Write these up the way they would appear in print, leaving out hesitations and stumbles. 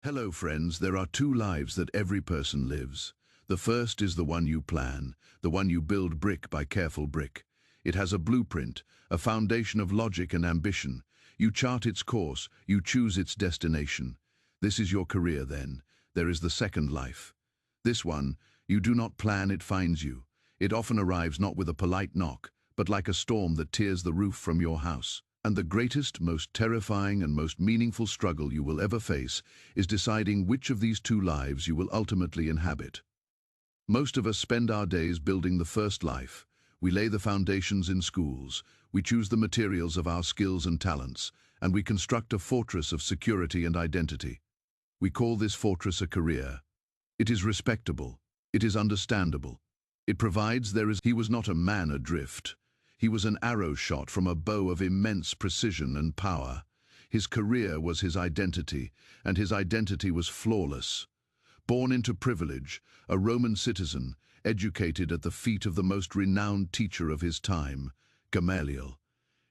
Hello friends, there are two lives that every person lives. The first is the one you plan, the one you build brick by careful brick. It has a blueprint, a foundation of logic and ambition. You chart its course, you choose its destination. This is your career then. There is the second life. This one, you do not plan, it finds you. It often arrives not with a polite knock, but like a storm that tears the roof from your house. And the greatest, most terrifying and most meaningful struggle you will ever face is deciding which of these two lives you will ultimately inhabit. Most of us spend our days building the first life. We lay the foundations in schools, we choose the materials of our skills and talents, and we construct a fortress of security and identity. We call this fortress a career. It is respectable. It is understandable. It provides He was not a man adrift. He was an arrow shot from a bow of immense precision and power. His career was his identity, and his identity was flawless. Born into privilege, a Roman citizen, educated at the feet of the most renowned teacher of his time, Gamaliel.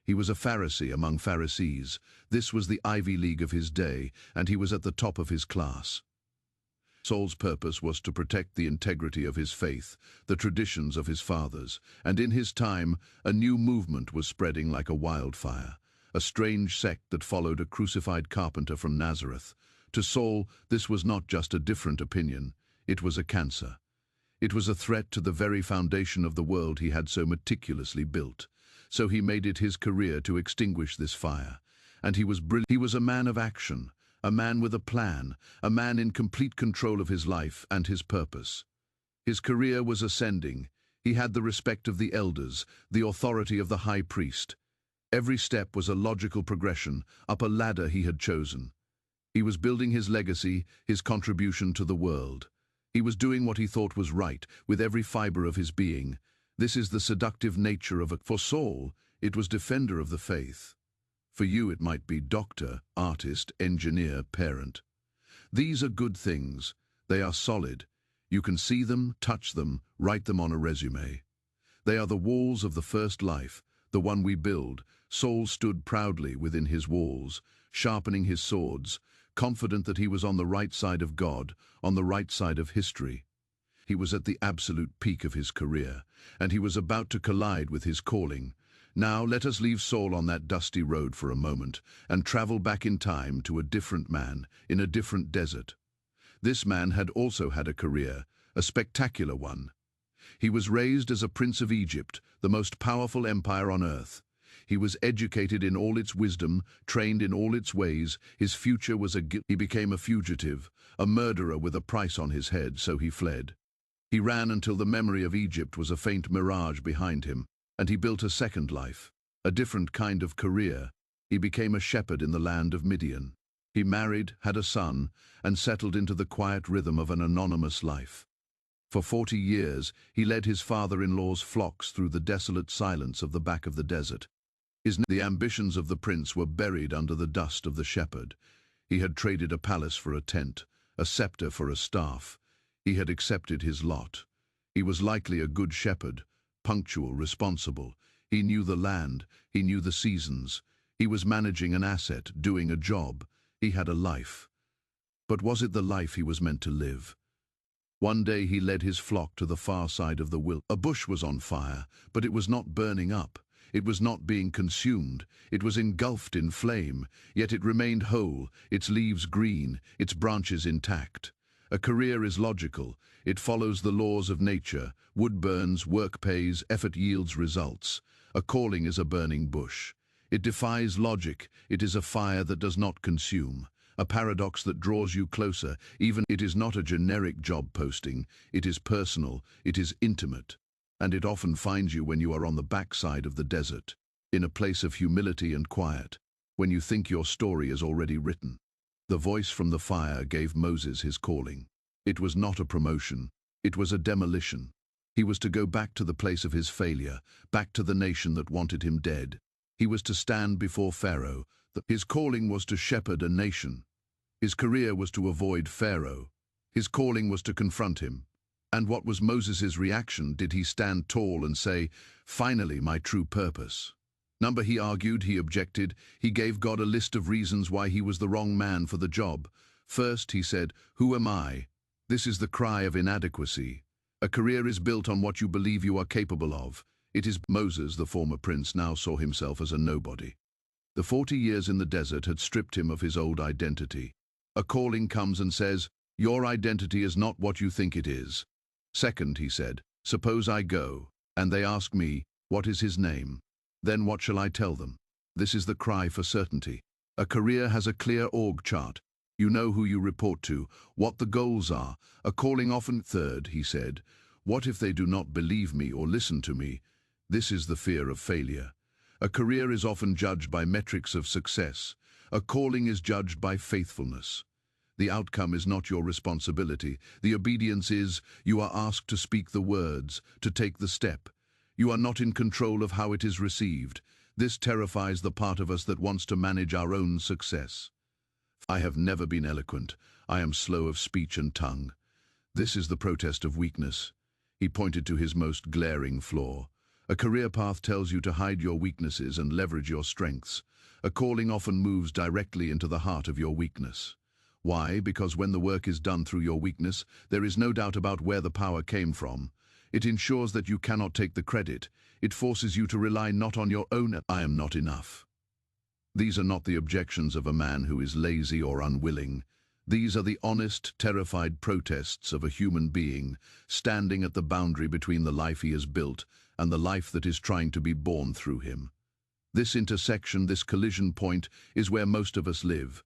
He was a Pharisee among Pharisees. This was the Ivy League of his day, and he was at the top of his class. Saul's purpose was to protect the integrity of his faith, the traditions of his fathers, and in his time, a new movement was spreading like a wildfire, a strange sect that followed a crucified carpenter from Nazareth. To Saul, this was not just a different opinion, it was a cancer. It was a threat to the very foundation of the world he had so meticulously built. So he made it his career to extinguish this fire. And he was brilliant. He was a man of action, a man with a plan, a man in complete control of his life and his purpose. His career was ascending. He had the respect of the elders, the authority of the high priest. Every step was a logical progression up a ladder he had chosen. He was building his legacy, his contribution to the world. He was doing what he thought was right, with every fiber of his being. This is the seductive nature of it. For Saul, it was defender of the faith. For you, it might be doctor, artist, engineer, parent. These are good things. They are solid. You can see them, touch them, write them on a resume. They are the walls of the first life, the one we build. Saul stood proudly within his walls, sharpening his swords, confident that he was on the right side of God, on the right side of history. He was at the absolute peak of his career, and he was about to collide with his calling. Now let us leave Saul on that dusty road for a moment and travel back in time to a different man in a different desert. This man had also had a career, a spectacular one. He was raised as a prince of Egypt, the most powerful empire on earth. He was educated in all its wisdom, trained in all its ways. His future was He became a fugitive, a murderer with a price on his head, so he fled. He ran until the memory of Egypt was a faint mirage behind him, and he built a second life, a different kind of career. He became a shepherd in the land of Midian. He married, had a son, and settled into the quiet rhythm of an anonymous life. For 40 years, he led his father-in-law's flocks through the desolate silence of the back of the desert. The ambitions of the prince were buried under the dust of the shepherd. He had traded a palace for a tent, a scepter for a staff. He had accepted his lot. He was likely a good shepherd, punctual, responsible. He knew the land, he knew the seasons. He was managing an asset, doing a job. He had a life. But was it the life he was meant to live? One day he led his flock to the far side of the wilderness. A bush was on fire, but it was not burning up. It was not being consumed. It was engulfed in flame, yet it remained whole, its leaves green, its branches intact. A career is logical. It follows the laws of nature. Wood burns, work pays, effort yields results. A calling is a burning bush. It defies logic. It is a fire that does not consume. A paradox that draws you closer. Even it is not a generic job posting. It is personal. It is intimate. And it often finds you when you are on the backside of the desert, in a place of humility and quiet, when you think your story is already written. The voice from the fire gave Moses his calling. It was not a promotion. It was a demolition. He was to go back to the place of his failure, back to the nation that wanted him dead. He was to stand before Pharaoh. His calling was to shepherd a nation. His career was to avoid Pharaoh. His calling was to confront him. And what was Moses' reaction? Did he stand tall and say, "Finally, my true purpose"? He argued, he objected, he gave God a list of reasons why he was the wrong man for the job. First, he said, "Who am I?" This is the cry of inadequacy. A career is built on what you believe you are capable of. It is Moses, the former prince, now saw himself as a nobody. The 40 years in the desert had stripped him of his old identity. A calling comes and says, "Your identity is not what you think it is." Second, he said, "Suppose I go, and they ask me, 'What is his name?' Then what shall I tell them?" This is the cry for certainty. A career has a clear org chart. You know who you report to, what the goals are. A calling often. Third, he said, "What if they do not believe me or listen to me?" This is the fear of failure. A career is often judged by metrics of success. A calling is judged by faithfulness. The outcome is not your responsibility. The obedience is, you are asked to speak the words, to take the step. You are not in control of how it is received. This terrifies the part of us that wants to manage our own success. I have never been eloquent. I am slow of speech and tongue. This is the protest of weakness. He pointed to his most glaring flaw. A career path tells you to hide your weaknesses and leverage your strengths. A calling often moves directly into the heart of your weakness. Why? Because when the work is done through your weakness, there is no doubt about where the power came from. It ensures that you cannot take the credit. It forces you to rely not on your own "I am not enough." These are not the objections of a man who is lazy or unwilling. These are the honest, terrified protests of a human being, standing at the boundary between the life he has built and the life that is trying to be born through him. This intersection, this collision point, is where most of us live.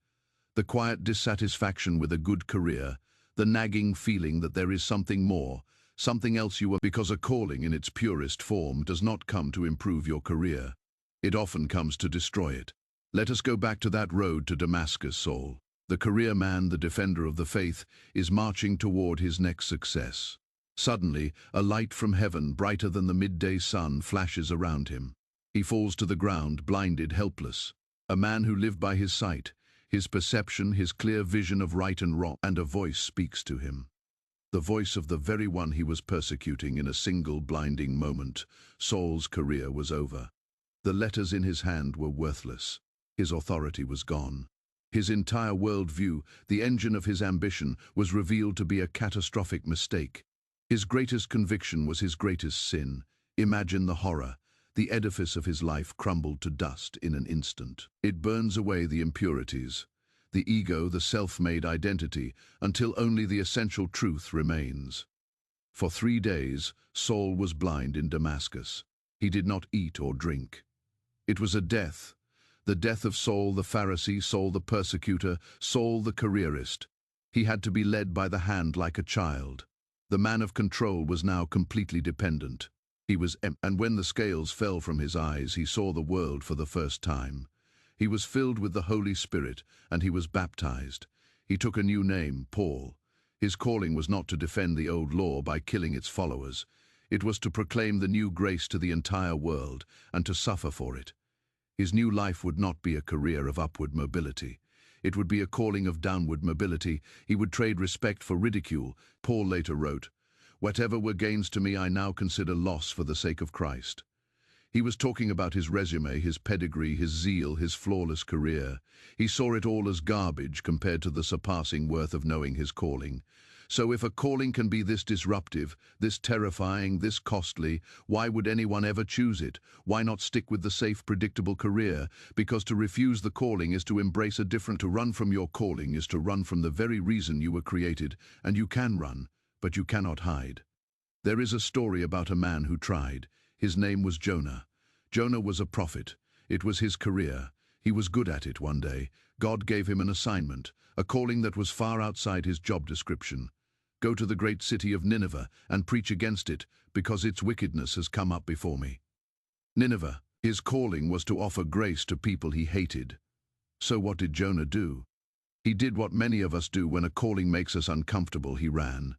The quiet dissatisfaction with a good career, the nagging feeling that there is something more, something else you are, because a calling in its purest form does not come to improve your career. It often comes to destroy it. Let us go back to that road to Damascus, Saul. The career man, the defender of the faith, is marching toward his next success. Suddenly, a light from heaven, brighter than the midday sun, flashes around him. He falls to the ground, blinded, helpless. A man who lived by his sight, his perception, his clear vision of right and wrong, and a voice speaks to him. The voice of the very one he was persecuting. In a single blinding moment, Saul's career was over. The letters in his hand were worthless. His authority was gone. His entire worldview, the engine of his ambition, was revealed to be a catastrophic mistake. His greatest conviction was his greatest sin. Imagine the horror. The edifice of his life crumbled to dust in an instant. It burns away the impurities, the ego, the self-made identity, until only the essential truth remains. For 3 days, Saul was blind in Damascus. He did not eat or drink. It was a death. The death of Saul the Pharisee, Saul the persecutor, Saul the careerist. He had to be led by the hand like a child. The man of control was now completely dependent. He was empty, and when the scales fell from his eyes, he saw the world for the first time. He was filled with the Holy Spirit, and he was baptized. He took a new name, Paul. His calling was not to defend the old law by killing its followers. It was to proclaim the new grace to the entire world, and to suffer for it. His new life would not be a career of upward mobility. It would be a calling of downward mobility. He would trade respect for ridicule. Paul later wrote, "Whatever were gains to me, I now consider loss for the sake of Christ." He was talking about his resume, his pedigree, his zeal, his flawless career. He saw it all as garbage compared to the surpassing worth of knowing his calling. So if a calling can be this disruptive, this terrifying, this costly, why would anyone ever choose it? Why not stick with the safe, predictable career? Because to refuse the calling is to embrace a different. To run from your calling is to run from the very reason you were created, and you can run, but you cannot hide. There is a story about a man who tried. His name was Jonah. Jonah was a prophet. It was his career. He was good at it one day. God gave him an assignment, a calling that was far outside his job description. Go to the great city of Nineveh and preach against it, because its wickedness has come up before me. Nineveh. His calling was to offer grace to people he hated. So what did Jonah do? He did what many of us do when a calling makes us uncomfortable. He ran.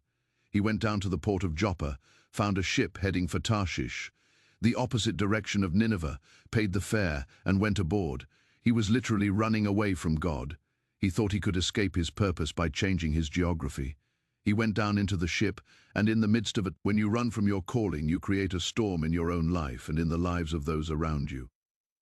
He went down to the port of Joppa, found a ship heading for Tarshish, the opposite direction of Nineveh, paid the fare, and went aboard. He was literally running away from God. He thought he could escape his purpose by changing his geography. He went down into the ship, and in the midst of it, when you run from your calling, you create a storm in your own life and in the lives of those around you.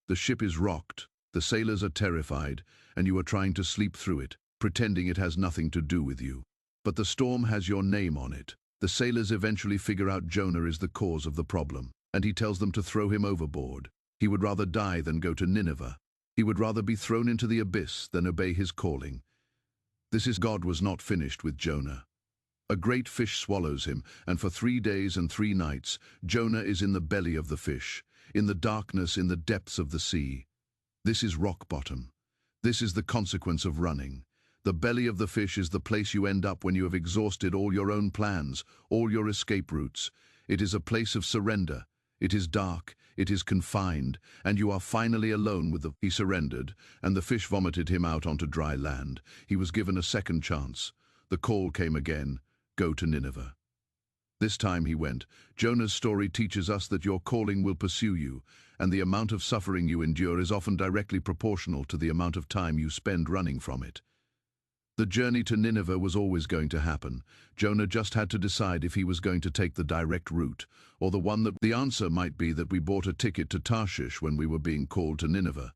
The ship is rocked, the sailors are terrified, and you are trying to sleep through it. pretending it has nothing to do with you. But the storm has your name on it. The sailors eventually figure out Jonah is the cause of the problem, and he tells them to throw him overboard. He would rather die than go to Nineveh. He would rather be thrown into the abyss than obey his calling. God was not finished with Jonah. A great fish swallows him, and for 3 days and 3 nights, Jonah is in the belly of the fish, in the darkness, in the depths of the sea. This is rock bottom. This is the consequence of running. The belly of the fish is the place you end up when you have exhausted all your own plans, all your escape routes. It is a place of surrender. It is dark, it is confined, and you are finally alone with the... He surrendered, and the fish vomited him out onto dry land. He was given a second chance. The call came again, go to Nineveh. This time he went. Jonah's story teaches us that your calling will pursue you, and the amount of suffering you endure is often directly proportional to the amount of time you spend running from it. The journey to Nineveh was always going to happen. Jonah just had to decide if he was going to take the direct route, or the one that... The answer might be that we bought a ticket to Tarshish when we were being called to Nineveh.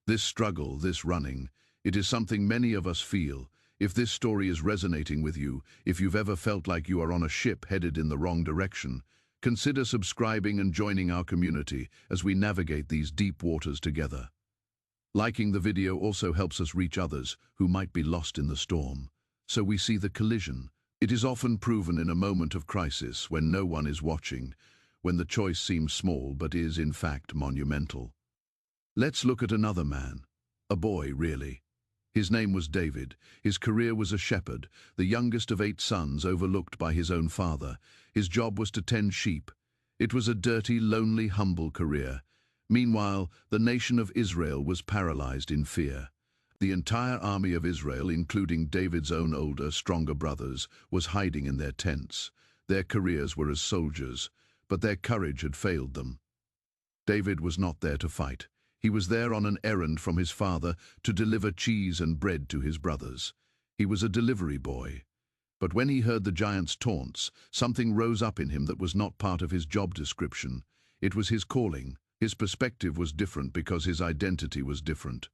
This struggle, this running, it is something many of us feel. If this story is resonating with you, if you've ever felt like you are on a ship headed in the wrong direction, consider subscribing and joining our community as we navigate these deep waters together. Liking the video also helps us reach others who might be lost in the storm. So we see the collision. It is often proven in a moment of crisis when no one is watching, when the choice seems small but is in fact monumental. Let's look at another man. A boy, really. His name was David. His career was a shepherd, the youngest of 8 sons overlooked by his own father. His job was to tend sheep. It was a dirty, lonely, humble career. Meanwhile, the nation of Israel was paralyzed in fear. The entire army of Israel, including David's own older, stronger brothers, was hiding in their tents. Their careers were as soldiers, but their courage had failed them. David was not there to fight. He was there on an errand from his father to deliver cheese and bread to his brothers. He was a delivery boy. But when he heard the giant's taunts, something rose up in him that was not part of his job description. It was his calling. His perspective was different because his identity was different.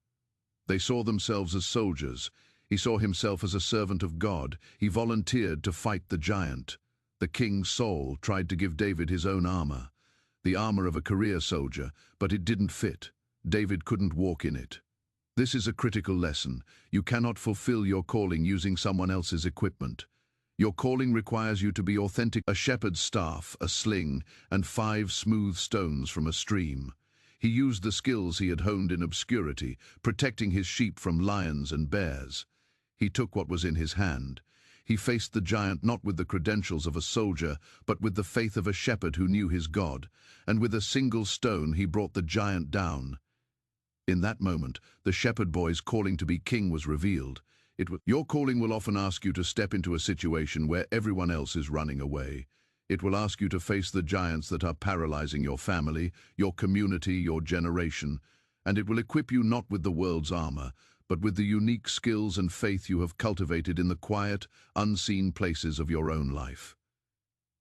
They saw themselves as soldiers. He saw himself as a servant of God. He volunteered to fight the giant. The king, Saul, tried to give David his own armor, the armor of a career soldier, but it didn't fit. David couldn't walk in it. This is a critical lesson. You cannot fulfill your calling using someone else's equipment. Your calling requires you to be authentic. A shepherd's staff, a sling, and 5 smooth stones from a stream. He used the skills he had honed in obscurity, protecting his sheep from lions and bears. He took what was in his hand. He faced the giant not with the credentials of a soldier, but with the faith of a shepherd who knew his God, and with a single stone he brought the giant down. In that moment, the shepherd boy's calling to be king was revealed. Your calling will often ask you to step into a situation where everyone else is running away. It will ask you to face the giants that are paralyzing your family, your community, your generation, and it will equip you not with the world's armor, but with the unique skills and faith you have cultivated in the quiet, unseen places of your own life.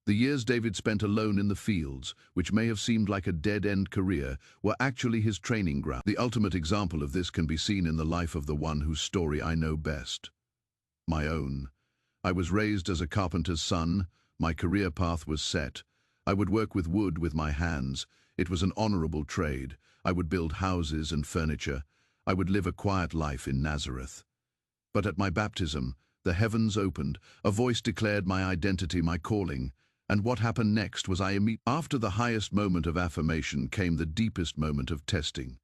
The years David spent alone in the fields, which may have seemed like a dead-end career, were actually his training ground. The ultimate example of this can be seen in the life of the one whose story I know best. My own. I was raised as a carpenter's son. My career path was set. I would work with wood with my hands. It was an honorable trade. I would build houses and furniture. I would live a quiet life in Nazareth. But at my baptism, the heavens opened. A voice declared my identity, my calling. And what happened next was after the highest moment of affirmation came the deepest moment of testing.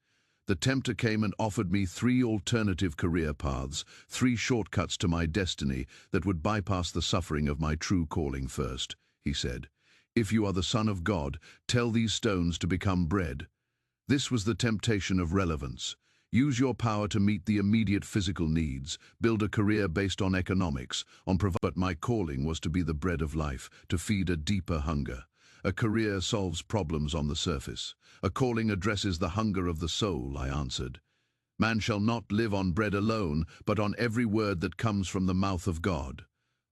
The tempter came and offered me 3 alternative career paths, 3 shortcuts to my destiny that would bypass the suffering of my true calling first. He said, "If you are the Son of God, tell these stones to become bread." This was the temptation of relevance. Use your power to meet the immediate physical needs, build a career based on economics, but my calling was to be the bread of life, to feed a deeper hunger. A career solves problems on the surface. A calling addresses the hunger of the soul, I answered. Man shall not live on bread alone, but on every word that comes from the mouth of God.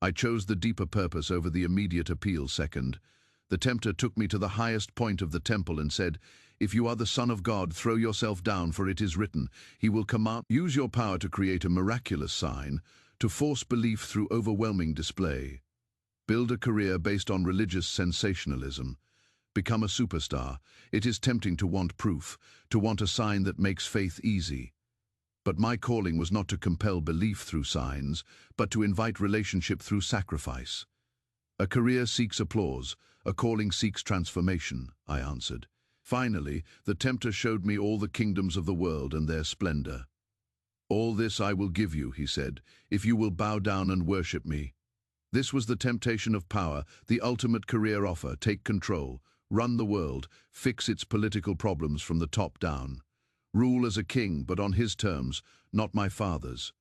I chose the deeper purpose over the immediate appeal second. The tempter took me to the highest point of the temple and said, If you are the Son of God, throw yourself down, for it is written, He will command. Use your power to create a miraculous sign, to force belief through overwhelming display. Build a career based on religious sensationalism. Become a superstar. It is tempting to want proof, to want a sign that makes faith easy. But my calling was not to compel belief through signs, but to invite relationship through sacrifice. A career seeks applause, a calling seeks transformation, I answered. Finally, the tempter showed me all the kingdoms of the world and their splendor. All this I will give you, he said, if you will bow down and worship me. This was the temptation of power, the ultimate career offer: take control, run the world, fix its political problems from the top down. Rule as a king, but on his terms, not my father's.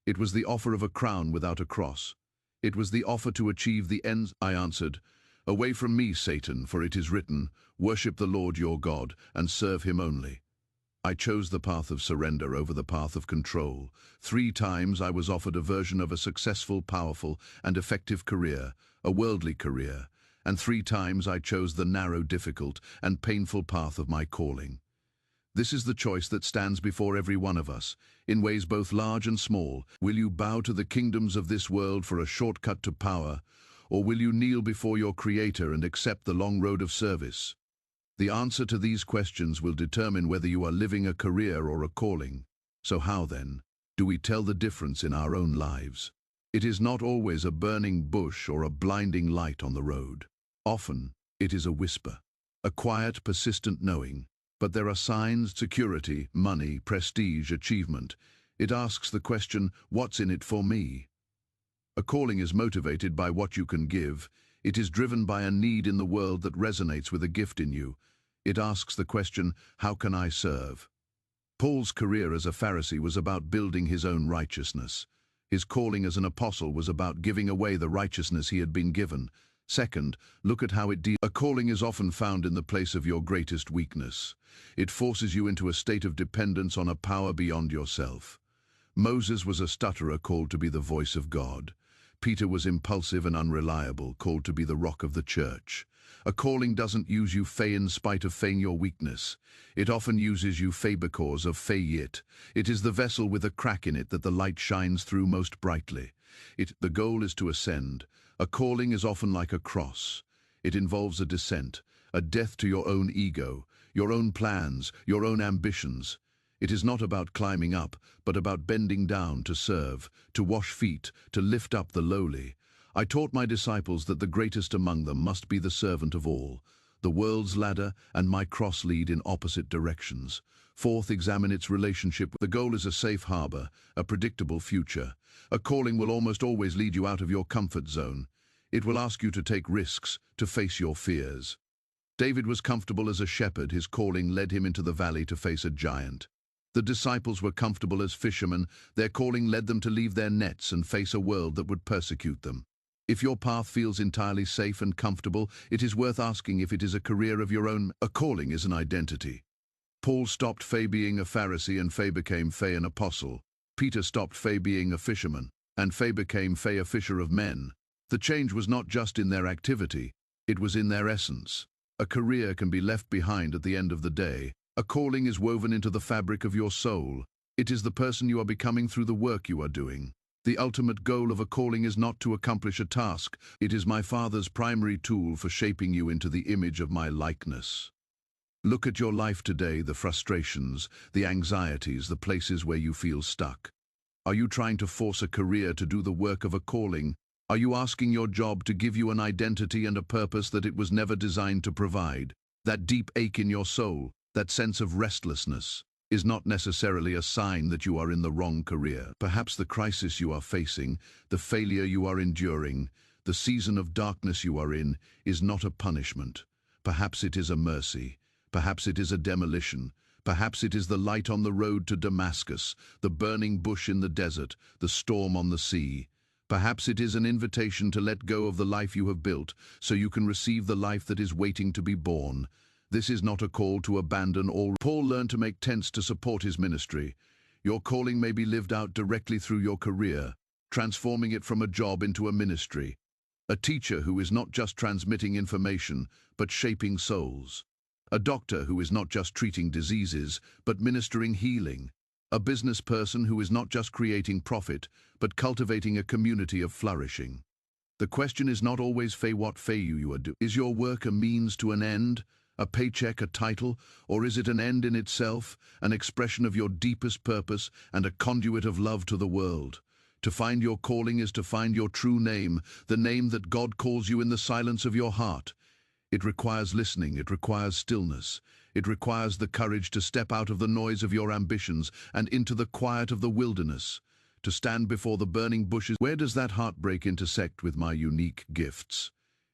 It was the offer of a crown without a cross. It was the offer to achieve the ends. I answered, Away from me, Satan, for it is written, Worship the Lord your God, and serve him only. I chose the path of surrender over the path of control. 3 times I was offered a version of a successful, powerful, and effective career, a worldly career, and 3 times I chose the narrow, difficult, and painful path of my calling. This is the choice that stands before every one of us, in ways both large and small. Will you bow to the kingdoms of this world for a shortcut to power, or will you kneel before your Creator and accept the long road of service? The answer to these questions will determine whether you are living a career or a calling. So how, then, do we tell the difference in our own lives? It is not always a burning bush or a blinding light on the road. Often, it is a whisper, a quiet, persistent knowing. But there are signs: security, money, prestige, achievement. It asks the question, what's in it for me? A calling is motivated by what you can give. It is driven by a need in the world that resonates with a gift in you. It asks the question, how can I serve? Paul's career as a Pharisee was about building his own righteousness. His calling as an apostle was about giving away the righteousness he had been given. Second, look at how it deals. A calling is often found in the place of your greatest weakness. It forces you into a state of dependence on a power beyond yourself. Moses was a stutterer, called to be the voice of God. Peter was impulsive and unreliable, called to be the rock of the church. A calling doesn't use you in spite of your weakness. It often uses you because of it. It is the vessel with a crack in it that the light shines through most brightly. The goal is to ascend. A calling is often like a cross. It involves a descent, a death to your own ego, your own plans, your own ambitions. It is not about climbing up, but about bending down to serve, to wash feet, to lift up the lowly. I taught my disciples that the greatest among them must be the servant of all. The world's ladder and my cross lead in opposite directions. Fourth, examine its relationship. The goal is a safe harbor, a predictable future. A calling will almost always lead you out of your comfort zone. It will ask you to take risks, to face your fears. David was comfortable as a shepherd. His calling led him into the valley to face a giant. The disciples were comfortable as fishermen. Their calling led them to leave their nets and face a world that would persecute them. If your path feels entirely safe and comfortable, it is worth asking if it is a career of your own. A calling is an identity. Paul stopped being a Pharisee and became an apostle. Peter stopped being a fisherman and became a fisher of men. The change was not just in their activity, it was in their essence. A career can be left behind at the end of the day. A calling is woven into the fabric of your soul. It is the person you are becoming through the work you are doing. The ultimate goal of a calling is not to accomplish a task. It is my Father's primary tool for shaping you into the image of my likeness. Look at your life today, the frustrations, the anxieties, the places where you feel stuck. Are you trying to force a career to do the work of a calling? Are you asking your job to give you an identity and a purpose that it was never designed to provide? That deep ache in your soul, that sense of restlessness, is not necessarily a sign that you are in the wrong career. Perhaps the crisis you are facing, the failure you are enduring, the season of darkness you are in, is not a punishment. Perhaps it is a mercy. Perhaps it is a demolition. Perhaps it is the light on the road to Damascus, the burning bush in the desert, the storm on the sea. Perhaps it is an invitation to let go of the life you have built, so you can receive the life that is waiting to be born. This is not a call to abandon all. Paul learned to make tents to support his ministry. Your calling may be lived out directly through your career, transforming it from a job into a ministry. A teacher who is not just transmitting information, but shaping souls. A doctor who is not just treating diseases, but ministering healing. A business person who is not just creating profit, but cultivating a community of flourishing. The question is not always what you are doing. Is your work a means to an end, a paycheck, a title, or is it an end in itself, an expression of your deepest purpose and a conduit of love to the world? To find your calling is to find your true name, the name that God calls you in the silence of your heart. It requires listening, it requires stillness, it requires the courage to step out of the noise of your ambitions and into the quiet of the wilderness, to stand before the burning bushes. Where does that heartbreak intersect with my unique gifts?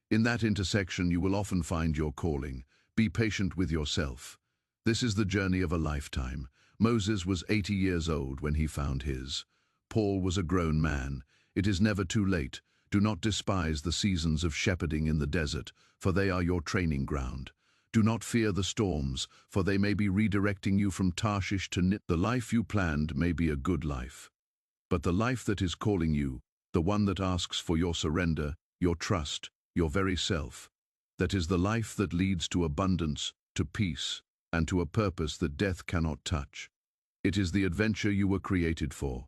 In that intersection you will often find your calling. Be patient with yourself. This is the journey of a lifetime. Moses was 80 years old when he found his. Paul was a grown man. It is never too late. Do not despise the seasons of shepherding in the desert, for they are your training ground. Do not fear the storms, for they may be redirecting you from Tarshish to Nit. The life you planned may be a good life, but the life that is calling you, the one that asks for your surrender, your trust, your very self, that is the life that leads to abundance, to peace, and to a purpose that death cannot touch. It is the adventure you were created for.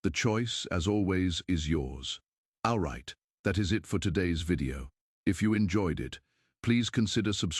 The choice, as always, is yours. Alright, that is it for today's video. If you enjoyed it, please consider subscribing.